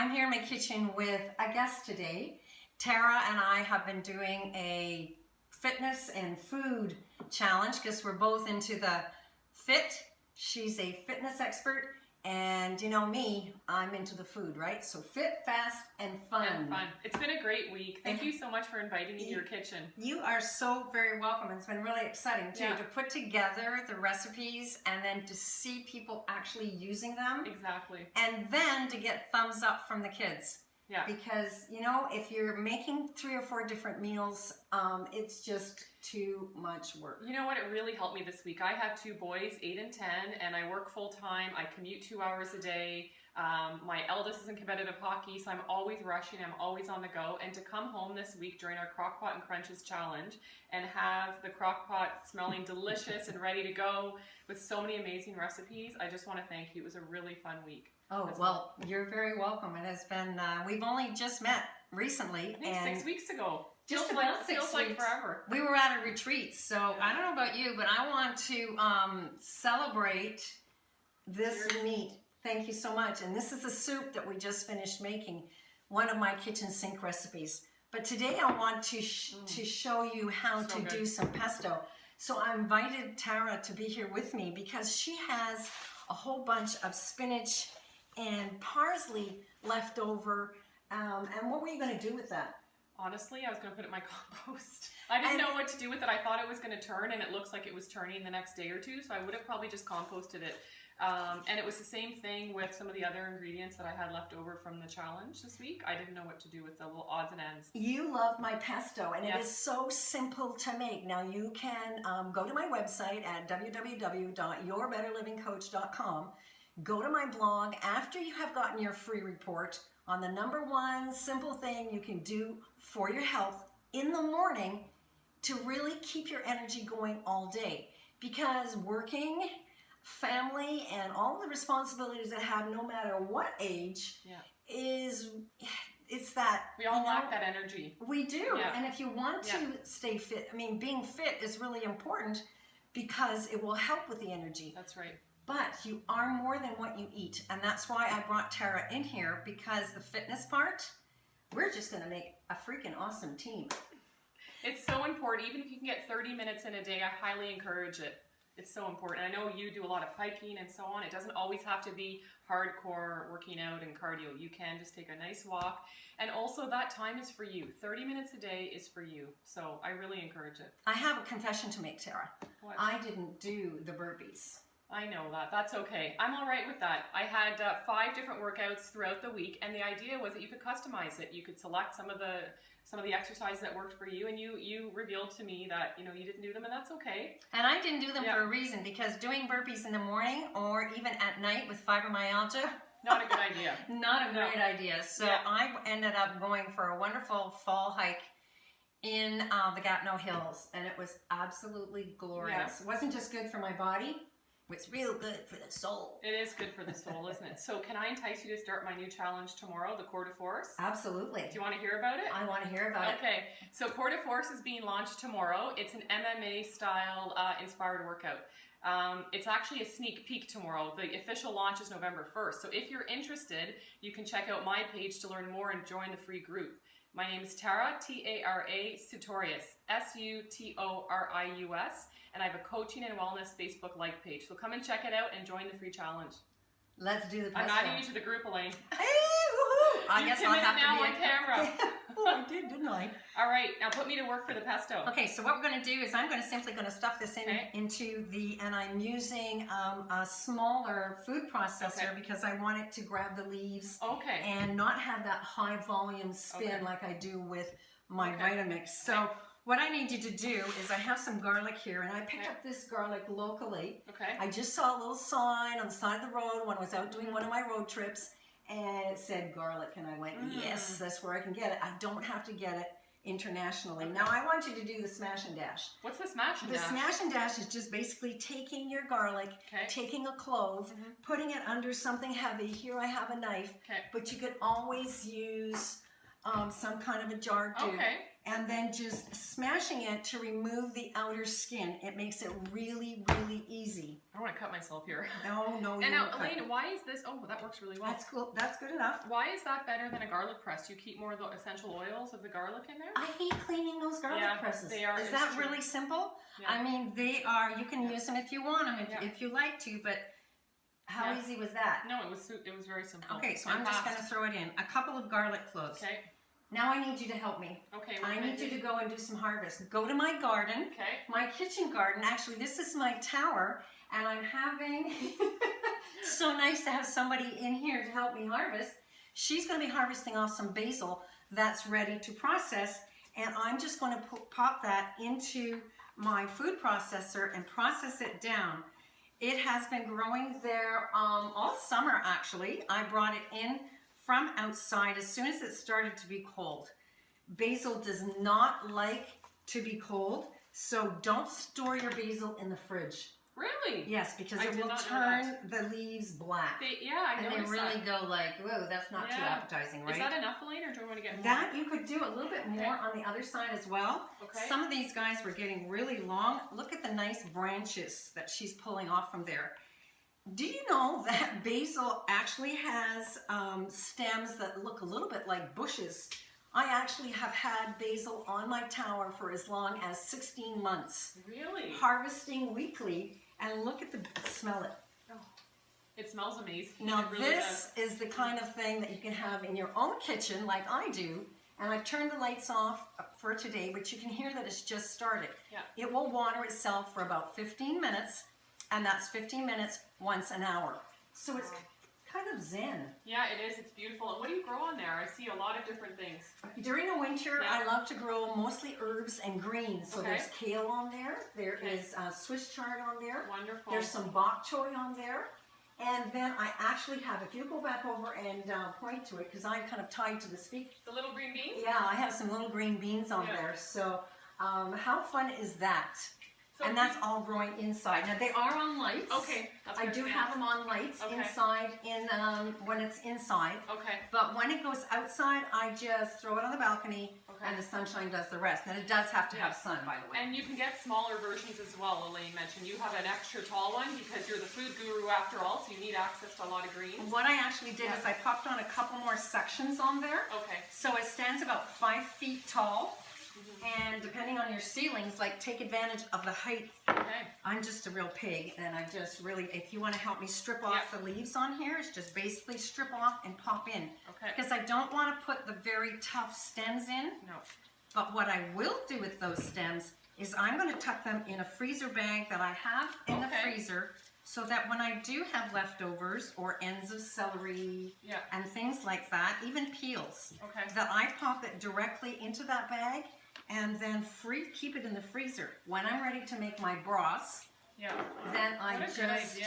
I'm here in my kitchen with a guest today. Tara and I have been doing a fitness and food challenge because we're both into the fit. She's a fitness expert, and you know me, I'm into the food, right? So fit, fast, and fun. And fun. It's been a great week. Thank you so much for inviting me to your kitchen. You are so very welcome. It's been really exciting too to put together the recipes and then to see people actually using them. Exactly. And then to get thumbs up from the kids. Yeah. Because, you know, if you're making 3 or 4 different meals, it's just too much work. You know what? It really helped me this week. I have 2 boys, 8 and 10, and I work full time. I commute 2 hours a day. My eldest is in competitive hockey, so I'm always rushing. I'm always on the go. And to come home this week during our Crock-Pot and Crunches challenge and have the Crock-Pot smelling delicious and ready to go with so many amazing recipes, I just want to thank you. It was a really fun week. Oh, well, you're very welcome. It has been, we've only just met recently. I think 6 weeks ago. Just feels about 6 weeks. Feels like forever. We were at a retreat, so I don't know about you, but I want to celebrate this meat. Thank you so much. And this is the soup that we just finished making, one of my kitchen sink recipes. But today I want to show you how to do some pesto. So I invited Tara to be here with me because she has a whole bunch of spinach and parsley left over. And what were you going to do with that? Honestly, I was going to put it in my compost. I didn't know what to do with it. I thought it was going to turn, and it looks like it was turning the next day or two, so I would have probably just composted it. And it was the same thing with some of the other ingredients that I had left over from the challenge this week. I didn't know what to do with the little odds and ends. You love my pesto, and it is so simple to make. Now you can go to my website at www.yourbetterlivingcoach.com. Go to my blog after you have gotten your free report on the #1 simple thing you can do for your health in the morning to really keep your energy going all day. Because working, family, and all the responsibilities that have no matter what age it's that we all lack that energy. We do. And if you want to stay fit, I mean, being fit is really important because it will help with the energy. That's right. But you are more than what you eat. And that's why I brought Tara in here, because the fitness part, we're just going to make a freaking awesome team. It's so important. Even if you can get 30 minutes in a day, I highly encourage it. It's so important. I know you do a lot of hiking and so on. It doesn't always have to be hardcore working out and cardio. You can just take a nice walk. And also that time is for you. 30 minutes a day is for you. So I really encourage it. I have a confession to make, Tara. What? I didn't do the burpees. I know that. That's okay. I'm all right with that. I had 5 different workouts throughout the week, and the idea was that you could customize it. You could select some of the exercises that worked for you, and you revealed to me that you didn't do them, and that's okay. And I didn't do them for a reason, because doing burpees in the morning or even at night with fibromyalgia, not a good idea. Not a great idea. So I ended up going for a wonderful fall hike in the Gatineau Hills, and it was absolutely glorious. It wasn't just good for my body. It's real good for the soul. It is good for the soul, isn't it? So can I entice you to start my new challenge tomorrow, the Core de Force? Absolutely. Do you want to hear about it? I want to hear about it. Okay. So Core de Force is being launched tomorrow. It's an MMA style inspired workout. It's actually a sneak peek tomorrow. The official launch is November 1st. So if you're interested, you can check out my page to learn more and join the free group. My name is Tara, T-A-R-A, Sutorius, S-U-T-O-R-I-U-S. And I have a coaching and wellness Facebook like page. So come and check it out and join the free challenge. Let's do the pesto. I'm adding you to the group, Elaine. Hey, woohoo! I guess I'll have now to be on camera. Oh, I did, didn't I? All right, now put me to work for the pesto. Okay, so what we're going to do is I'm simply going to stuff this into and I'm using a smaller food processor because I want it to grab the leaves and not have that high volume spin like I do with my Vitamix. So what I need you to do is I have some garlic here, and I picked up this garlic locally. I just saw a little sign on the side of the road when I was out doing one of my road trips, and it said garlic, and I went, yes, that's where I can get it. I don't have to get it internationally. Now I want you to do the smash and dash. What's the smash and dash? The smash and dash is just basically taking your garlic, taking a clove, putting it under something heavy. Here I have a knife, but you could always use some kind of a jar do. Okay. And then just smashing it to remove the outer skin. It makes it really, really easy. I want to cut myself here. No, you And now, won't cut. Elaine, why is this? Oh, that works really well. That's cool. That's good enough. Why is that better than a garlic press? Do you keep more of the essential oils of the garlic in there? I hate cleaning those garlic presses. They are. Is that really simple? Yeah. I mean, they are. You can use them if you want them, if you like to, but how easy was that? No, it was very simple. Okay, so I'm just going to throw it in. A couple of garlic cloves. Okay. Now I need you to help me. Okay. I need you to go and do some harvest. Go to my garden. Okay. My kitchen garden. Actually, this is my tower, and I'm having so nice to have somebody in here to help me harvest. She's going to be harvesting off some basil that's ready to process, and I'm just going to pop that into my food processor and process it down. It has been growing there all summer, actually. I brought it in from outside as soon as it started to be cold. Basil does not like to be cold, so don't store your basil in the fridge. Really? Yes, because it will turn the leaves black. I noticed and they really go like, whoa, that's not too appetizing, right? Is that enough, Elaine, or do you want to get more? That you could do a little bit more on the other side as well. Okay. Some of these guys were getting really long. Look at the nice branches that she's pulling off from there. Do you know that basil actually has stems that look a little bit like bushes? I actually have had basil on my tower for as long as 16 months. Really? Harvesting weekly, and look at smell it. Oh, it smells amazing. Now really this is the kind of thing that you can have in your own kitchen like I do. And I've turned the lights off for today, but you can hear that it's just started. Yeah. It will water itself for about 15 minutes, and that's 15 minutes once an hour. So it's kind of zen. Yeah, it is. It's beautiful. And what do you grow on there? I see a lot of different things. During the winter, I love to grow mostly herbs and greens. So there's kale on there. There is Swiss chard on there. Wonderful. There's some bok choy on there. And then I actually have, if you go back over and point to it, because I'm kind of tied to the speaker. The little green beans? Yeah, I have some little green beans on there. So how fun is that? So and that's all growing inside. Now they are on lights. Okay. I do have them on lights inside when it's inside. Okay. But when it goes outside, I just throw it on the balcony and the sunshine does the rest. And it does have to have sun, by the way. And you can get smaller versions as well, Elaine mentioned. You have an extra tall one because you're the food guru after all, so you need access to a lot of greens. What I actually did is I popped on a couple more sections on there. Okay. So it stands about 5 feet tall. And depending on your ceilings, like take advantage of the height. Okay. I'm just a real pig, and I just really, if you want to help me strip off the leaves on here, it's just basically strip off and pop in. Okay. Because I don't want to put the very tough stems in. No. But what I will do with those stems is I'm going to tuck them in a freezer bag that I have in the freezer, so that when I do have leftovers or ends of celery and things like that, even peels, that I pop it directly into that bag and then keep it in the freezer. When I'm ready to make my broths, then I just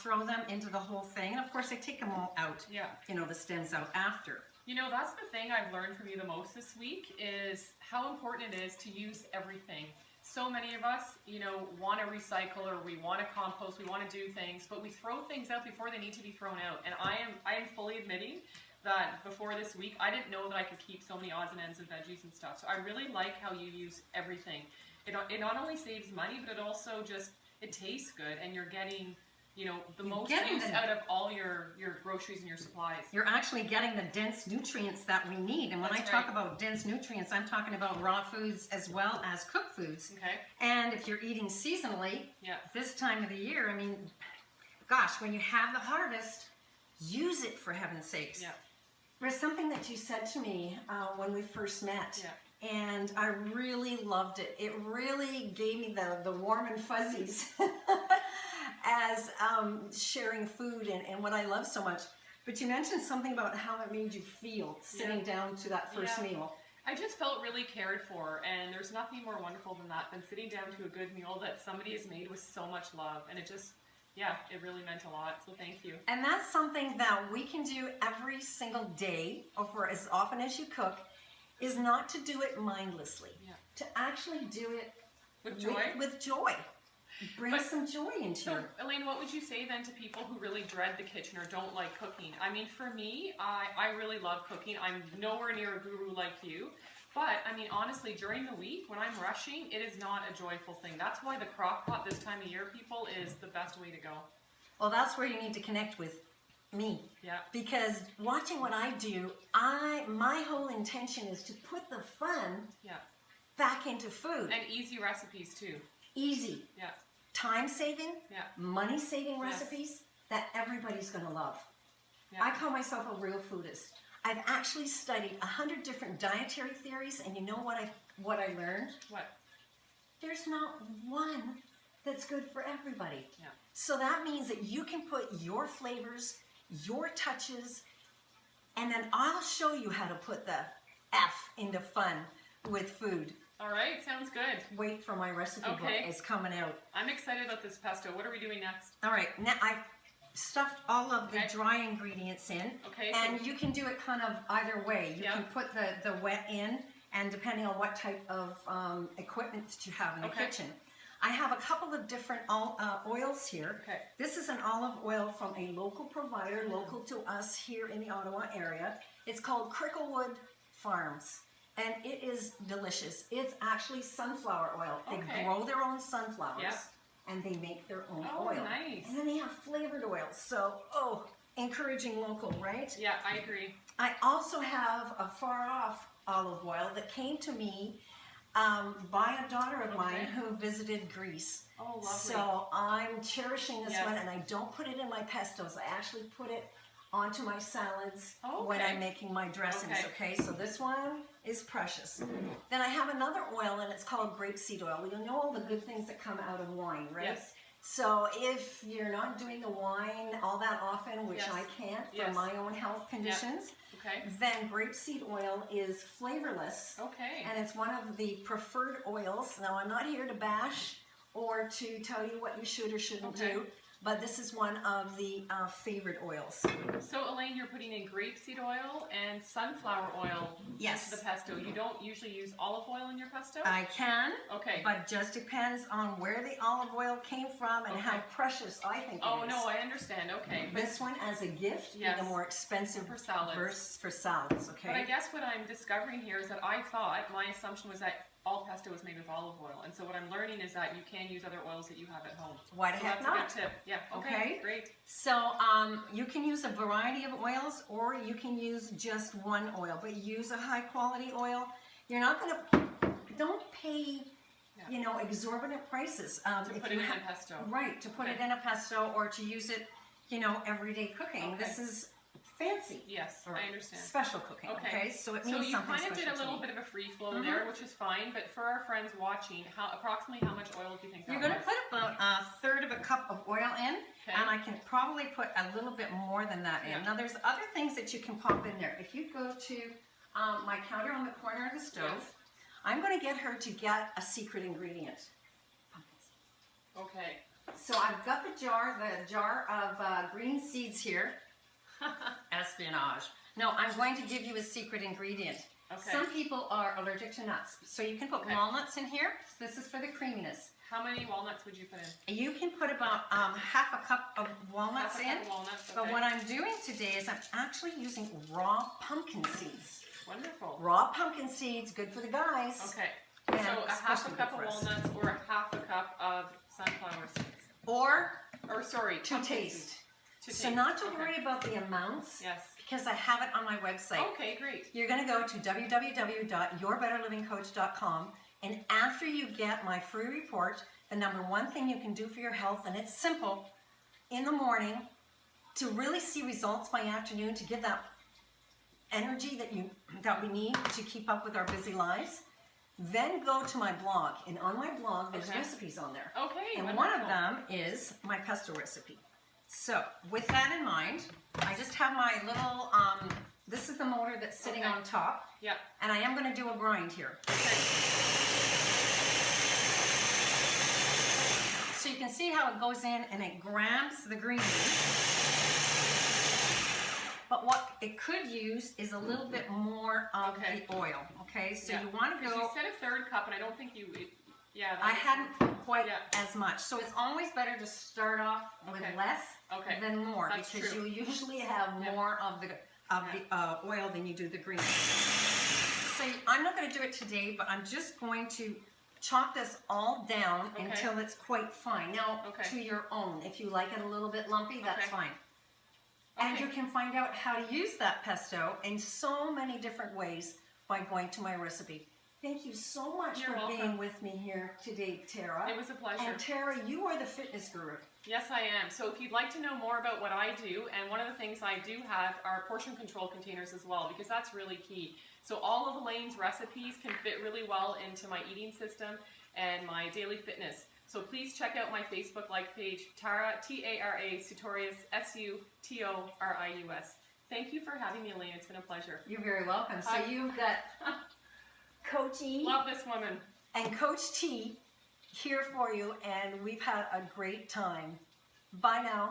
throw them into the whole thing. And of course I take them all out, you know, the stems out after. You know, that's the thing I've learned from you the most this week is how important it is to use everything. So many of us, you know, want to recycle or we want to compost, we want to do things, but we throw things out before they need to be thrown out. And I am fully admitting that before this week, I didn't know that I could keep so many odds and ends of veggies and stuff. So I really like how you use everything. It not only saves money, but it also just, it tastes good and you're getting, you know, the most use out of all your groceries and your supplies. You're actually getting the dense nutrients that we need. And when I talk about dense nutrients, I'm talking about raw foods as well as cooked foods. Okay. And if you're eating seasonally, this time of the year, I mean, gosh, when you have the harvest, use it for heaven's sakes. Yeah. There's something that you said to me when we first met. And I really loved it. It really gave me the warm and fuzzies as sharing food and what I love so much. But you mentioned something about how it made you feel sitting down to that first meal. I just felt really cared for, and there's nothing more wonderful than that, than sitting down to a good meal that somebody has made with so much love. And it just, it really meant a lot, so thank you. And that's something that we can do every single day, or for as often as you cook, is not to do it mindlessly. To actually do it with joy. With joy. Bring some joy into your... Elaine, what would you say then to people who really dread the kitchen or don't like cooking? I mean, for me, I really love cooking. I'm nowhere near a guru like you. But, I mean, honestly, during the week, when I'm rushing, it is not a joyful thing. That's why the crock pot this time of year, people, is the best way to go. Well, that's where you need to connect with me. Yeah. Because watching what I do, my whole intention is to put the fun back into food. And easy recipes, too. Easy. Yeah. Time-saving, money-saving recipes that everybody's going to love. Yeah. I call myself a real foodist. I've actually studied 100 different dietary theories, and you know what I learned? What? There's not one that's good for everybody. Yeah. So that means that you can put your flavors, your touches, and then I'll show you how to put the F into fun with food. All right, sounds good. Wait for my recipe book. It's coming out. I'm excited about this pesto. What are we doing next? All right, now I've stuffed all of the dry ingredients in. Okay. And you can do it kind of either way. You can put the wet in, and depending on what type of equipment that you have in the kitchen. I have a couple of different oils here. Okay. This is an olive oil from a local provider, local to us here in the Ottawa area. It's called Cricklewood Farms. And it is delicious. It's actually sunflower oil. They grow their own sunflowers and they make their own oil. Nice. And then they have flavored oils. So, encouraging local, right? Yeah, I agree. I also have a far off olive oil that came to me by a daughter of mine who visited Greece. Oh, lovely. So I'm cherishing this one, and I don't put it in my pestos. I actually put it onto my salads when I'm making my dressings, So this one is precious. Then I have another oil, and it's called grapeseed oil. You know all the good things that come out of wine, right? Yes. So if you're not doing the wine all that often, which I can't for my own health conditions, then grapeseed oil is flavorless. And it's one of the preferred oils. Now, I'm not here to bash or to tell you what you should or shouldn't do. But this is one of the favorite oils. So, Elaine, you're putting in grapeseed oil and sunflower oil into the pesto. You don't usually use olive oil in your pesto? I can. But just depends on where the olive oil came from and how precious I think it is. Oh, no, I understand. This one as a gift, the more expensive for salads. For salads, But I guess what I'm discovering here is that I thought, my assumption was that all pesto is made with olive oil. And so what I'm learning is that you can use other oils that you have at home. Why the heck not? That's a good tip. Yeah, okay, great. So you can use a variety of oils, or you can use just one oil, but use a high quality oil. You're not going to, don't pay, you know, exorbitant prices. To put it in a pesto. Right, to put it in a pesto or to use it, you know, everyday cooking. This is fancy. Yes, I understand. Special cooking. Okay. So it means something special. So you kind of did a little bit of a free flow there, which is fine. But for our friends watching, approximately how much oil do you think that You're going to put about a third of a cup of oil in, and I can probably put a little bit more than that in. Now, there's other things that you can pop in there. If you go to my counter on the corner of the stove, I'm going to get her to get a secret ingredient. Okay. So I've got the jar of green seeds here. Espionage. No, I'm going to give you a secret ingredient. Some people are allergic to nuts, so you can put walnuts in here. This is for the creaminess. How many walnuts would you put in? You can put about half a cup of walnuts in. But what I'm doing today is I'm actually using raw pumpkin seeds. Wonderful. Raw pumpkin seeds, good for the guys. Okay. So a half a cup of walnuts or a half a cup of sunflower seeds. Or sorry, to taste. So not to worry about the amounts, because I have it on my website. Okay, great. You're going to go to www.yourbetterlivingcoach.com, and after you get my free report, the number one thing you can do for your health, and it's simple, in the morning, to really see results by afternoon, to give that energy that we need to keep up with our busy lives, then go to my blog, and on my blog, there's recipes on there. Okay, and one of them is my pesto recipe. So, with that in mind, I just have my little, this is the motor that's sitting on top. And I am going to do a grind here. So you can see how it goes in and it grabs the green. But what it could use is a little bit more of the oil. So you want to go... You said a third cup, and I don't think Yeah. I hadn't put quite as much. So it's always better to start off with less than more, because you usually have more of the oil than you do the green. So I'm not going to do it today, but I'm just going to chop this all down until it's quite fine. Now, to your own. If you like it a little bit lumpy, that's fine. And you can find out how to use that pesto in so many different ways by going to my recipe. Thank you so much for being with me here today, Tara. It was a pleasure. And Tara, you are the fitness guru. Yes, I am. So if you'd like to know more about what I do, and one of the things I do have are portion control containers as well, because that's really key. So all of Elaine's recipes can fit really well into my eating system and my daily fitness. So please check out my Facebook like page, Tara, T-A-R-A, Sutorius, S-U-T-O-R-I-U-S. Thank you for having me, Elaine. It's been a pleasure. You're very welcome. So you've got Coach E. Love this woman. And Coach T here for you, and we've had a great time. Bye now.